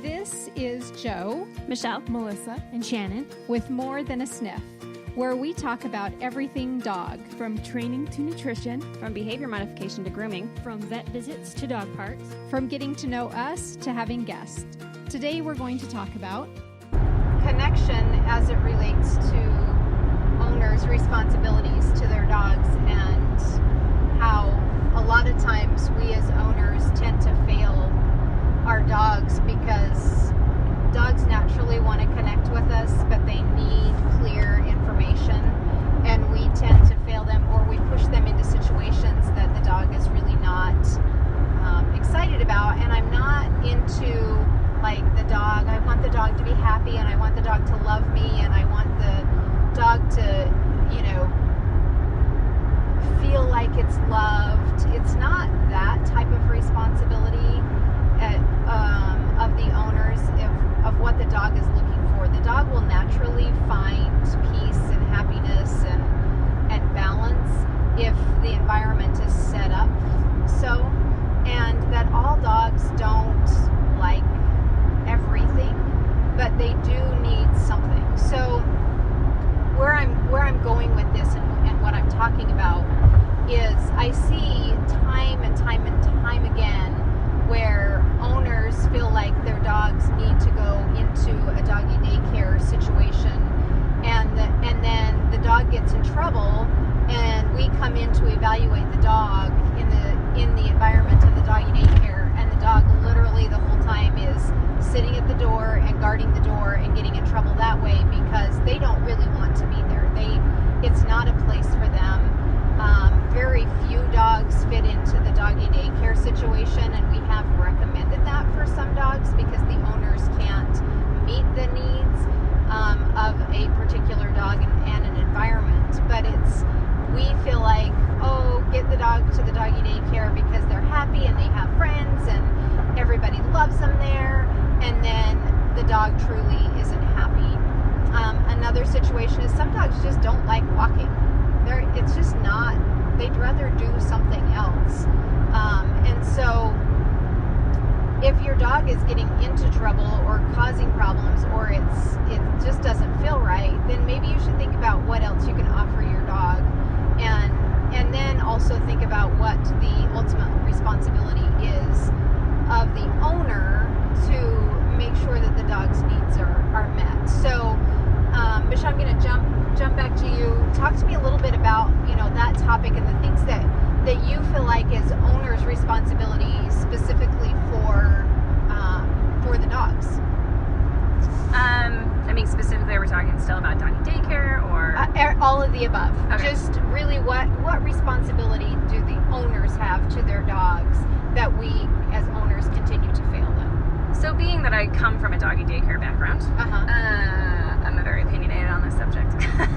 This is Joe, Michelle, Melissa, and Shannon with More Than a Sniff, where we talk about everything dog. from training to nutrition, from behavior modification to grooming. from vet visits to dog parks. From getting to know us to having guests. Today we're going to talk about connection as it relates to owners' responsibilities to their dogs and how a lot of times we as owners tend to fail our dogs because dogs naturally want to connect with us, but they need clear information, and we tend to fail them, or we push them into situations that the dog is really not excited about. And I'm not into like the dog. I want the dog to be happy, and I want the dog to love me, and I want the dog to, feel like it's loved. It's not that type of responsibility of the owners of what the dog is looking for. The dog will naturally find peace and happiness and balance if the environment is set up so, and that all dogs don't like everything, but they do need something. So where I'm going with this and what I'm talking about is I see time and time again where owners feel like their dogs need to go into a doggy daycare situation, and then the dog gets in trouble, and we come in to evaluate the dog in the environment of the doggy daycare, and the dog literally the whole time is sitting at the door and guarding the door and getting in trouble that way because they don't really want to be there. It's not a place for them. Very few dogs fit into the doggy daycare situation, and we have recommended that for some dogs because the owners can't meet the needs of a particular dog and an environment. But we feel like, get the dog to the doggy daycare because they're happy and they have friends and everybody loves them there, and then the dog truly isn't happy. Another situation is some dogs just don't like walking. It's just not, they'd rather do something else. And so if your dog is getting into trouble or causing problems, or it just doesn't feel right, then maybe you should think about what else you can offer your dog, and then also think about what the ultimate responsibility is of the owner to make sure that the dog's needs are met. So Michelle, I'm going to jump back to you. Talk to me a little bit about that topic and the things that you feel like is owner's responsibility specifically for the dogs. Specifically, we're talking still about doggy daycare or all of the above. Okay. Just really what responsibility do the owners have to their dogs that we as owners continue to fail them? So being that I come from a doggy daycare background, I'm very opinionated on this subject.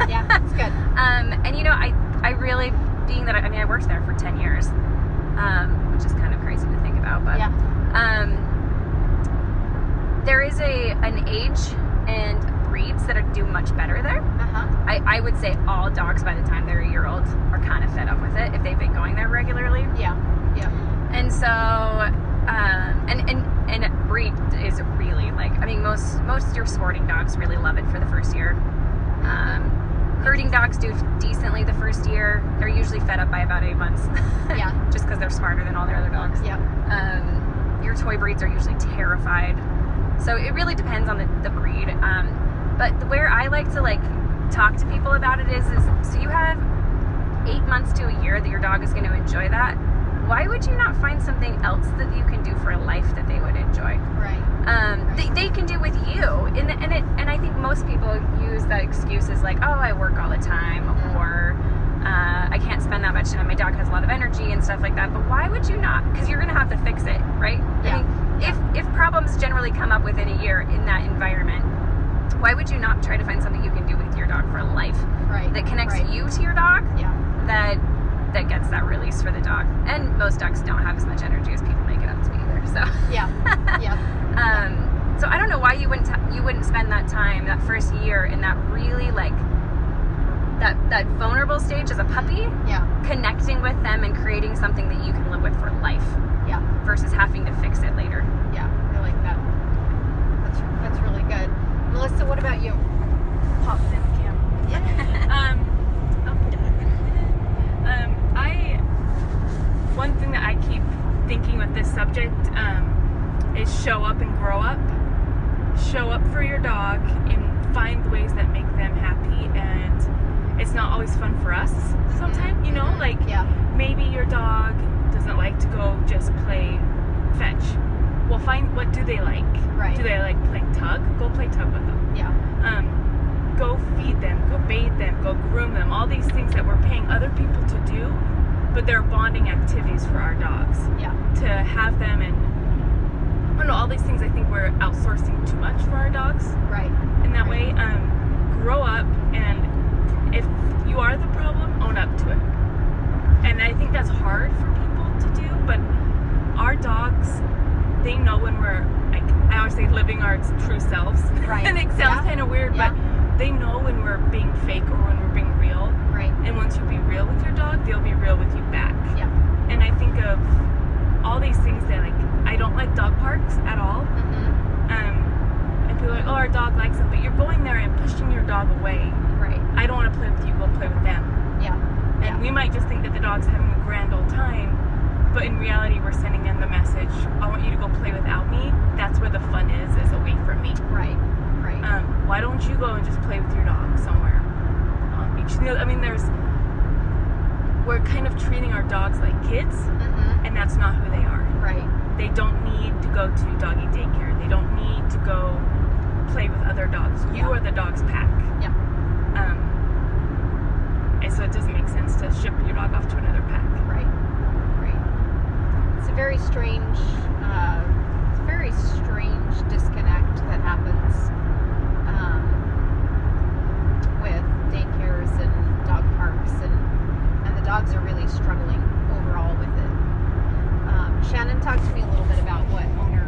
Yeah, that's good. I really, being that I worked there for 10 years, which is kind of crazy to think about, but there is an age and breeds that do much better there. I would say all dogs by the time they're a year old are kind of fed up with it if they've been going there regularly. Yeah. And so, and breed is really most your sporting dogs really love it for the first year. Herding dogs do decently the first year. They're usually fed up by about 8 months. Yeah. Just because they're smarter than all their other dogs. Yeah. Your toy breeds are usually terrified. So it really depends on the breed. But where I like to talk to people about it is so you have 8 months to a year that your dog is going to enjoy that. Why would you not find something else that you can do for life that they would enjoy? Right. They can do with you, and I think most people use that excuse as like, I work all the time, or I can't spend that much time. My dog has a lot of energy and stuff like that. But why would you not? Because you're going to have to fix it, right? Yeah. If problems generally come up within a year in that environment, why would you not try to find something you can do with your dog for life? Right. That connects you to your dog. Yeah. That gets that release for the dog. And most dogs don't have as much energy as people make it up to be either. So yeah. So I don't know why you wouldn't spend that time, that first year, in that really that vulnerable stage as a puppy. Yeah. Connecting with them and creating something that you can live with for life. Yeah. Versus having to fix it later. Yeah, I like that. Melissa, what about you? Pop in the camera. Yeah. One thing that I keep thinking with this subject is show up and grow up. Show up for your dog and find ways that make them happy. And it's not always fun for us sometimes, you know, like maybe your dog doesn't like to go just play fetch. Well, find what do they like? Right. Do they like playing tug? Go play tug with them. Yeah. Go feed them, go bathe them, go groom them. All these things that we're paying other people to do, but they're bonding activities for our dogs. Yeah. To have them, and I don't know, all these things I think we're outsourcing too much for our dogs. Right. In that way, grow up, and if you are the problem, own up to it. And I think that's hard for people to do, but our dogs, they know when we're, like, I always say, living our true selves. Right. And it sounds kind of weird, but they know when we're being fake or when we're being real. Right. And once you be real with your dog, they'll be real with you back. Yeah. And I think of all these things that, like, I don't like dog parks at all. And people are like, oh, our dog likes them, but you're going there and pushing your dog away. Right. I don't want to play with you, go play with them. Yeah. And we might just think that the dog's having a grand old time, but in reality, we're sending them the message, I want you to go play without me. That's where the fun is away from me. Right. Right. Why don't you go and just play with your dog somewhere on the beach? You know, I mean, we're kind of treating our dogs like kids, and that's not who they are. Right. They don't need to go to doggy daycare. They don't need to go play with other dogs. You are the dog's pack. Yeah. And so it doesn't make sense to ship your dog off to another pack. Right. Right. It's a very strange disconnect that happens with daycares and dog parks, and the dogs are really struggling overall with it. Shannon, talk to me a little bit about what owner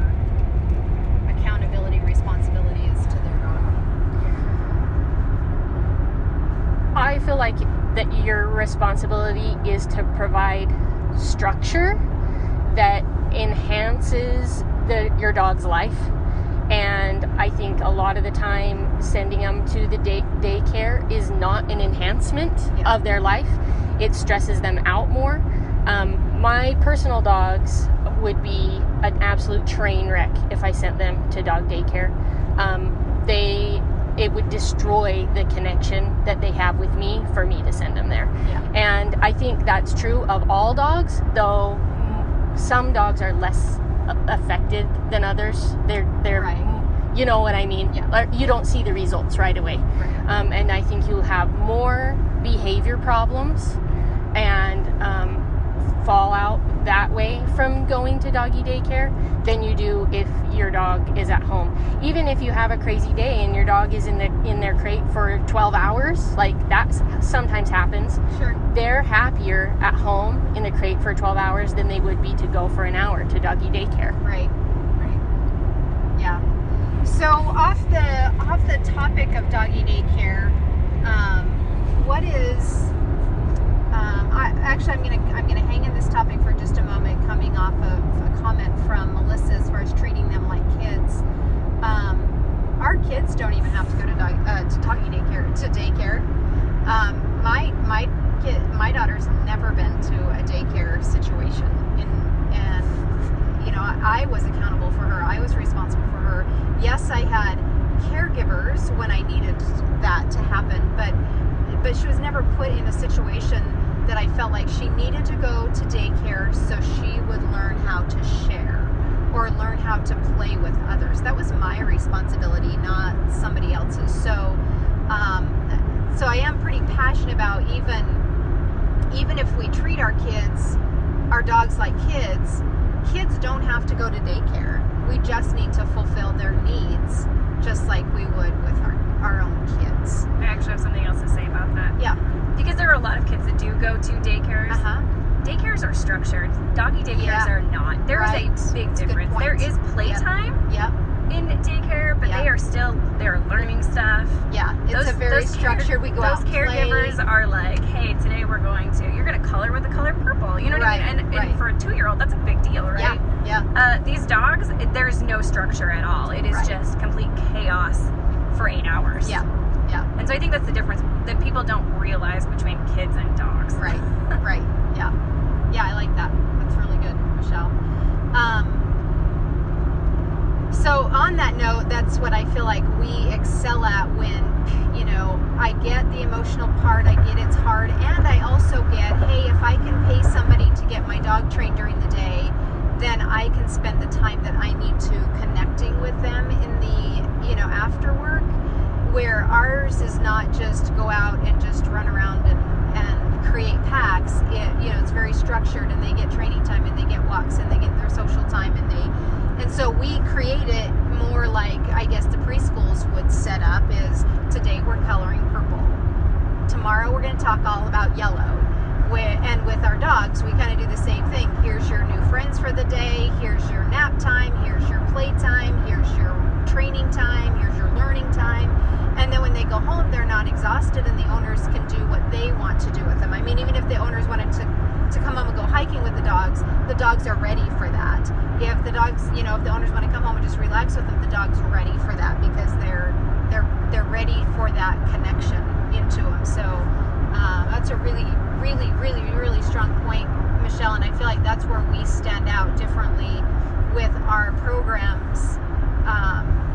accountability responsibility is to their dog. I feel like that your responsibility is to provide structure that enhances your dog's life. And I think a lot of the time sending them to the daycare is not an enhancement of their life. It stresses them out more. My personal dogs would be an absolute train wreck if I sent them to dog daycare. It would destroy the connection that they have with me for me to send them there. Yeah. And I think that's true of all dogs, though some dogs are less affected than others. They're right. You know what I mean? Yeah. You don't see the results right away. Right. And I think you'll have more behavior problems and fallout that way from going to doggy daycare than you do if your dog is at home. Even if you have a crazy day and your dog is in their crate for 12 hours, like that sometimes happens. Sure. They're happier at home in the crate for 12 hours than they would be to go for an hour to doggy daycare. Right. Yeah. So off the topic of doggy daycare, what is I'm gonna hang in this topic for just a moment, coming off of a comment from Melissa as far as treating them like kids. Our kids don't even have to go to daycare. My daughter's never been to a daycare situation, and you know, I was accountable for her. I was responsible for her. Yes, I had caregivers when I needed that to happen, but she was never put in a situation that I felt like she needed to go to daycare so she would learn how to share or learn how to play with others. That was my responsibility, not somebody else's. So I am pretty passionate about even if we treat our dogs like kids don't have to go to daycare. We just need to fulfill their needs just like we would with our own kids. I actually have something else to say about that. Yeah. Because there are a lot of kids that do go to daycares. Daycares are structured. Doggy daycares are not. There is a big difference. There is playtime in daycare, but they're learning stuff. Yeah, it's a very structured. We go out and play. Those caregivers are like, hey, today you're going to color with the color purple. You know what I mean? And for a 2-year-old, that's a big deal, right? Yeah. These dogs, there's no structure at all. It is just complete chaos for 8 hours. Yeah. And so I think that's the difference that people don't realize between kids and dogs. Right. Right. Yeah. Yeah, I like that. That's really good, Michelle. So on that note, that's what I feel like we excel at when, you know, I get the emotional part, I get it's hard, and I also get, hey, if I can pay somebody to get my dog trained during the day, then I can spend the time that I need to connecting with them in the, you know, after work, where ours is not just go out and just run around and create packs. You know, it's very structured, and they get training time, and they get walks, and they get their social time, and so we create it more like, I guess, the preschools would set up is, today we're coloring purple. Tomorrow we're going to talk all about yellow. And with our dogs, we kind of do the same thing. Here's your new friends for the day. Here's your nap time. Here's your play time. Here's your training time. Here's your learning time. And then when they go home, they're not exhausted, and the owners can do what they want to do with them. I mean, even if the owners wanted to come home and go hiking with the dogs are ready for that. If the dogs, you know, if the owners want to come home and just relax with them, the dog's ready for that, because they're ready for that connection into them. So that's a really, really, really, really strong point, Michelle, and I feel like that's where we stand out differently with our programs,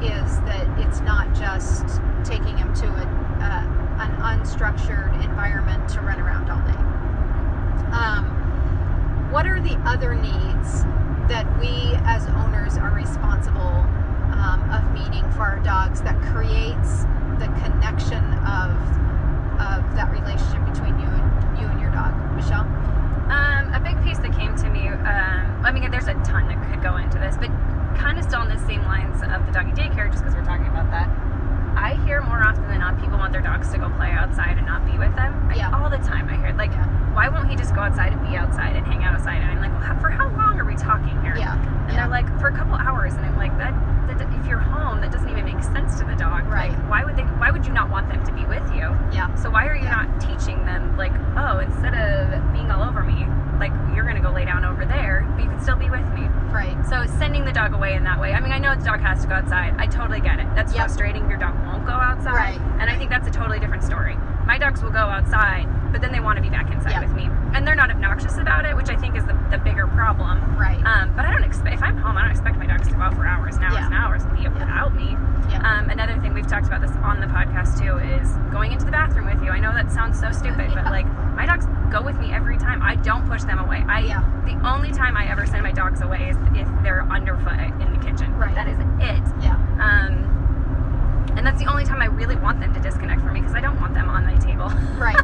is that it's not just taking them to an unstructured environment to run around all day. What are the other needs that we as owners are responsible of meeting for our dogs that creates the connection of that relationship between you and your dog? Michelle? A big piece that came to me, I mean, there's a ton that could go into this, but kind of still in the same lines of the doggy daycare, just because we're talking about that. I hear more often than not people want their dogs to go play outside and not be with them. All the time I hear, like, why won't he just go outside and be outside and hang out outside? And I'm like, well, for how long are we talking here? And they're like, for a couple hours. And I'm like, that if you're home, that doesn't even make sense to the dog. Right. Like, why would you not want them to be with you? So why are you not teaching them, like, oh, instead of being all over me, like, you're going to go lay down over there, but you can still be with me. Right. So sending the dog away in that way. I mean, I know the dog has to go outside. I totally get it. That's frustrating. Your dog won't go outside. Right. And I think that's a totally different story. My dogs will go outside, but then they want to be back inside with me. And they're not obnoxious about it, which I think is the bigger problem. Right. But I don't expect, if I'm home, I don't expect my dogs to go out for hours and hours and hours and be without me. Another thing, we've talked about this on the podcast too, is going into the bathroom with you. I know that sounds so stupid, but like, my dogs go with me every time. I don't push them away. The only time I ever send my dogs away is if they're underfoot in the kitchen. Right. That is it. And that's the only time I really want them to disconnect from me, because I don't want them on my table. Right.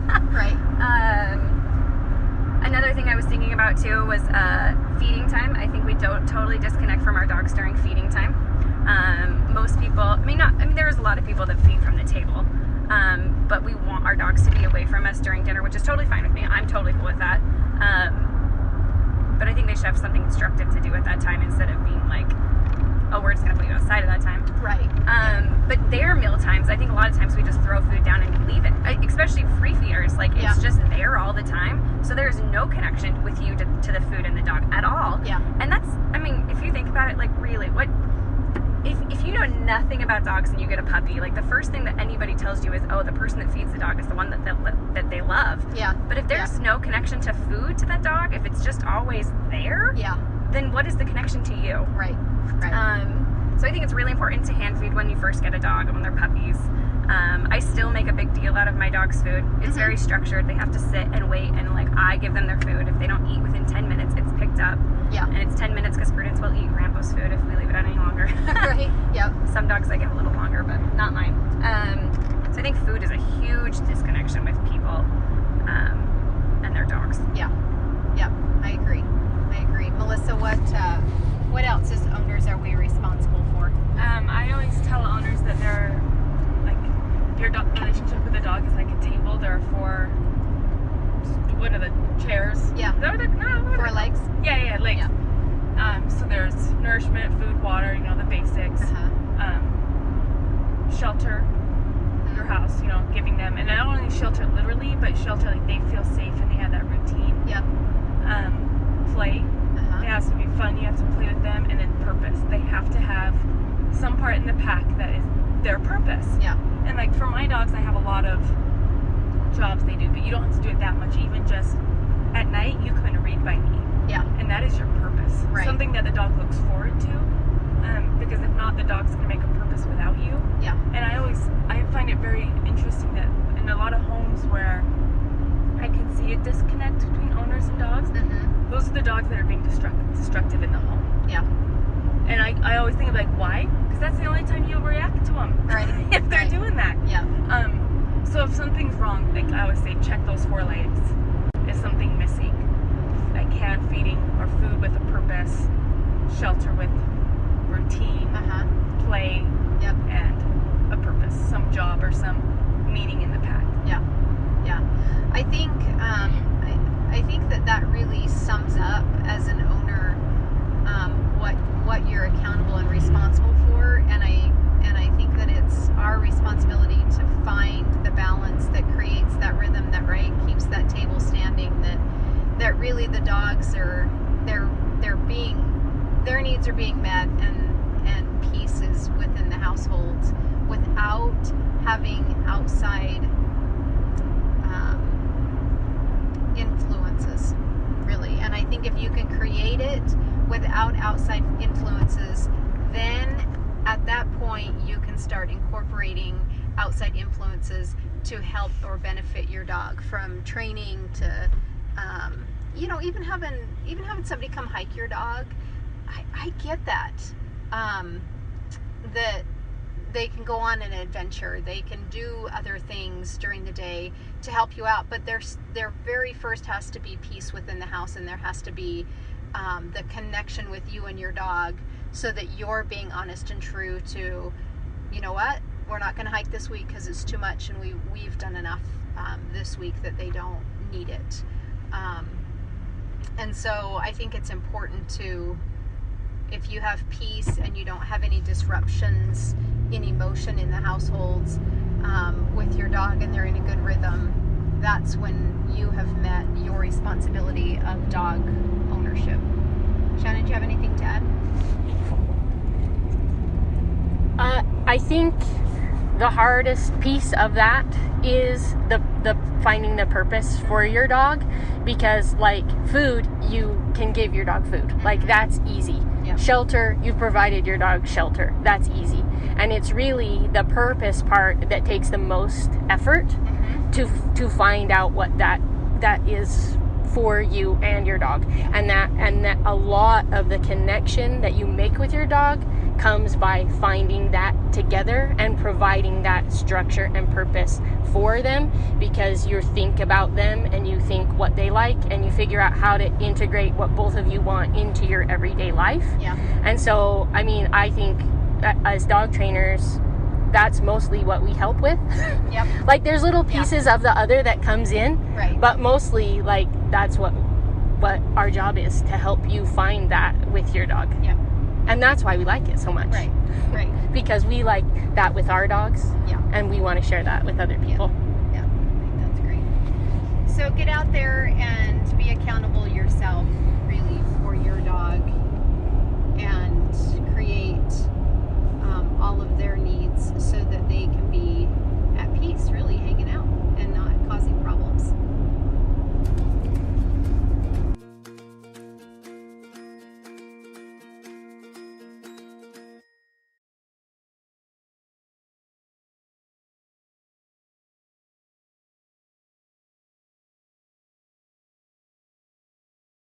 Another thing I was thinking about too was feeding time. I think we don't totally disconnect from our dogs during feeding time. Most people, there's a lot of people that feed from the table, but we want our dogs to be away from us during dinner, which is totally fine with me. I'm totally cool with that. But I think they should have something instructive to do at that time, instead of being like, oh, we're just going to put you outside at that time. Right. But their meal times, I think a lot of times we just throw food down and leave it, especially free feeders. Like, it's just there all the time. So there's no connection with you to the food and the dog at all. And that's, if you think about it, like, really, what, if you know nothing about dogs and you get a puppy, like, the first thing that anybody tells you is, oh, the person that feeds the dog is the one that they love. But if there's no connection to food to that dog, if it's just always there, then what is the connection to you? Right. So I think it's really important to hand feed when you first get a dog, when they're puppies. I still make a big deal out of my dog's food. It's very structured. They have to sit and wait, and like, I give them their food. If they don't eat within 10 minutes, it's picked up. And it's 10 minutes because Prudence will eat Rambo's food if we leave it out any longer. Right. Some dogs I give a little longer, but not mine. So I think food is a huge disconnection with people and their dogs. I agree. Melissa, what else as owners are we responsible for? I always tell owners that they're like, your relationship with the dog is like a table. There are four, what are the chairs? Four legs? Legs. So there's nourishment, food, water, the basics. Shelter, your house, giving them, and not only shelter literally, but shelter like they feel safe and they have that routine. Play. It has to be fun. You have to play with them, and then purpose. They have to have some part in the pack that is their purpose. Yeah. And like for my dogs, I have a lot of jobs they do, but you don't have to do it that much. Even just at night, you can read by me. Yeah. And that is your purpose. Right. Something that the dog looks forward to. Because if not, the dog's going to make a purpose without you. Yeah. And I find it very interesting that in a lot of homes where I can see a disconnect between owners and dogs, Mm-hmm. those are the dogs that are being destructive in the home. Yeah. And I always think of like, why? Because that's the only time you'll react to them. Right. If they're Right. doing that. Yeah. So if something's wrong, like I always say, check those 4 legs. Is something missing? Like hand feeding or food with a purpose, shelter with routine, Uh-huh. play, Yep. and a purpose, some job or some meaning in the pack. Yeah. Yeah. I think I think that really sums up as an owner what you're accountable and responsible for, and I think that it's our responsibility to find the balance that creates that rhythm that keeps that table standing, that really the dogs are their needs are being met, and peace is within the household without having outside influences, really. And I think if you can create it without outside influences, then at that point you can start incorporating outside influences to help or benefit your dog, from training to even having somebody come hike your dog. I get that that they can go on an adventure, they can do other things during the day to help you out, but their very first has to be peace within the house, and there has to be the connection with you and your dog, so that you're being honest and true to, you know what, we're not going to hike this week because it's too much, and we've done enough this week that they don't need it. And so I think it's important to, if you have peace and you don't have any disruptions in emotion in the households with your dog, and they're in a good rhythm, that's when you have met your responsibility of dog ownership. Shannon, do you have anything to add? I think the hardest piece of that is the finding the purpose for your dog, because like food, you can give your dog food. Like that's easy. Yeah. Shelter, you've provided your dog shelter. That's easy. And it's really the purpose part that takes the most effort to find out what that is for you and your dog. And that a lot of the connection that you make with your dog comes by finding that together and providing that structure and purpose for them, because you think about them and you think what they like, and you figure out how to integrate what both of you want into your everyday life. Yeah. And so, I mean, I think as dog trainers, that's mostly what we help with. Yep. Like there's little pieces of the other that comes in, Right. but mostly like that's what our job is, to help you find that with your dog. Yeah. And that's why we like it so much. Right. Right. Because we like that with our dogs, Yeah. and we want to share that with other people. Yeah. I think that's great. So get out there and be accountable yourself, really, for your dog, and create all of their needs so that they can be at peace, really hanging out and not causing problems.